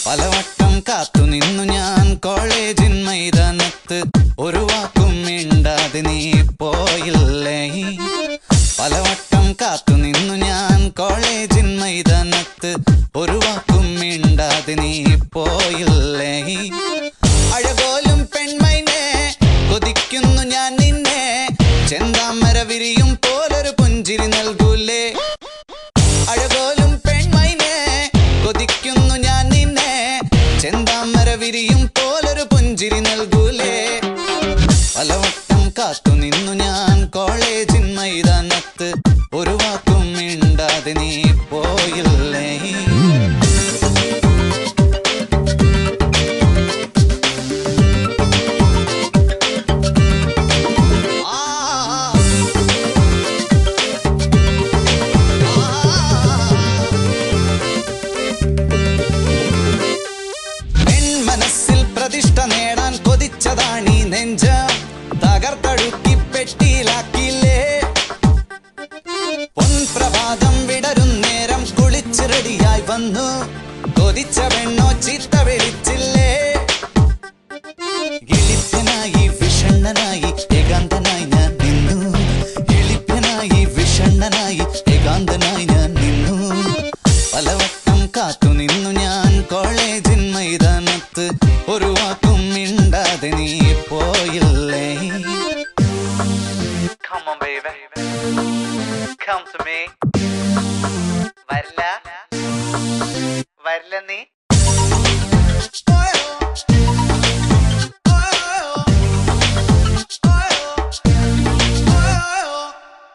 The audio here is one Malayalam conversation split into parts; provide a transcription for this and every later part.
പലവട്ടം കാത്തു നിന്നു ഞാൻ കോളേജിൻ മൈതാനത്ത്, ഒരു വാക്കും മിണ്ടാതെ നീ പോയില്ലേ. പലവട്ടം കാത്തു നിന്നു ഞാൻ കോളേജിൻ മൈതാനത്ത്, ഒരു വാക്കും മിണ്ടാതെ നീ പോയില്ലേ. അഴകോലും പെൺമൈനെ കൊതിക്കുന്നു ഞാൻ നിന്നെ, ചെന്താമര വിരിയും പോലൊരു പുഞ്ചിരി നൽകൂലേ. അഴകോലും പെൺമൈനെ കൊതിക്കുന്നു ഞാൻ നിന്നെ, ചെന്താമര വിരിയും പോലൊരു പുഞ്ചിരി നൽകൂലേ. പലവട്ടം കാത്തു നിന്നു ഞാൻ കോളേജിൻ മൈതാനത്ത്, ഒരു വാക്കും മിണ്ടാതെ നീ പോയില്ലേ. പെൺമനസ്സിൽ പ്രതിഷ്ഠ നേടാൻ കൊതിച്ചതാണീ നെഞ്ച്, തകർത്തടുക്കി പെട്ടിയിലാക്കിയില്ലേ. പൊൻപ്രഭാതം വിടരും നേരം കുളിച്ച് റെഡിയായി വന്നു, കൊതിച്ച പെണ്ണോ ചീത്ത വിളിച്ചില്ലേ. എളിപ്പനായി വിഷണ്ണനായി ഏകാന്തനായി ഞാൻ നിന്നു, എളിപ്പനായി വിഷണ്ണനായി ഏകാന്തനായി ഞാൻ നിന്നു. പലവട്ടം കാത്തു നിന്നു ഞാൻ കോളേജിൻ മൈതാനത്ത്, ഒരു വാക്കും മിണ്ടാതെ നീ പോയില്ലേ. Come on, baby. Come to me. വരില്ല വരില്ല നീ.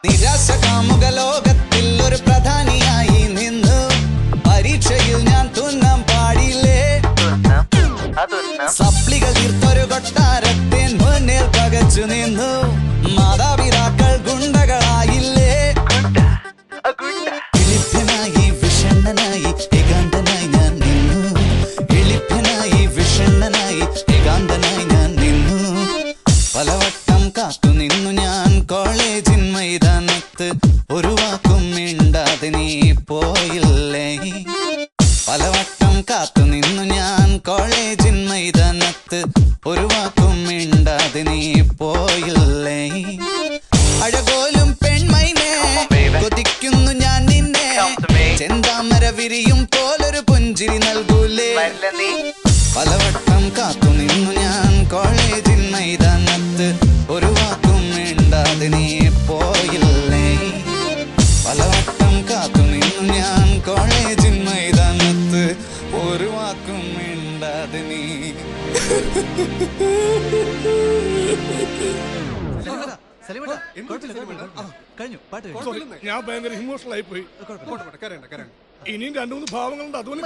നിരാശ കാമുക ലോകത്തിൽ ഒരു പ്രധാനിയായി നിന്നു, പരീക്ഷയിൽ ഞാൻ തുന്നാൻ പാടില്ലേ. സപ്ലികൾ തീർത്തൊരു കൊട്ടാരത്തിൻ മുന്നിൽ പകച്ചു നിന്നു, മാതാപിതാക്കൾ ഗുണ്ടകളായില്ലേ. എളിപ്പനായി വിഷണ്ണനായി ഏകാന്തനായി ഞാൻ നിന്നു, എളിപ്പനായി വിഷണ്ണനായി ഏകാന്തനായി ഞാൻ നിന്നു. പലവട്ടം കാത്തു നിന്നു ഞാൻ കോളേജിൻ മൈതാനത്ത്, ഒരു വാക്കും മിണ്ടാതെ നീ പോയില്ലേ. പലവട്ടം കാത്തു നിന്നു ഞാൻ കോളേജിൻ മൈതാനത്ത്, ഒരു വാക്കും മിണ്ടാതെ നീ പോയില്ലേ. അഴകോലും പെൺമൈനെ കൊതിക്കുന്നു ഞാൻ നിന്നെ, ചെന്താമര വിരിയും പോലൊരു പുഞ്ചിരി നൽകൂലേ. പലവട്ടം കാത്തു നിന്നു ഞാൻ കോളേജിൻ മൈതാനത്ത്, ഒരു വാക്കും മിണ്ടാതെ നീ പോയില്ലേ. പലവട്ടം കാത്തു നിന്നു ഞാൻ കോളേജിൻ മൈതാനത്ത്, ഒരു വാക്കും മിണ്ടാതെ നീ. ഞാൻ ഭയങ്കര ഇമോഷണൽ ആയി പോയി. ഇനിയും 2-3 ഭാവങ്ങളുണ്ട്, അതുകൊണ്ട്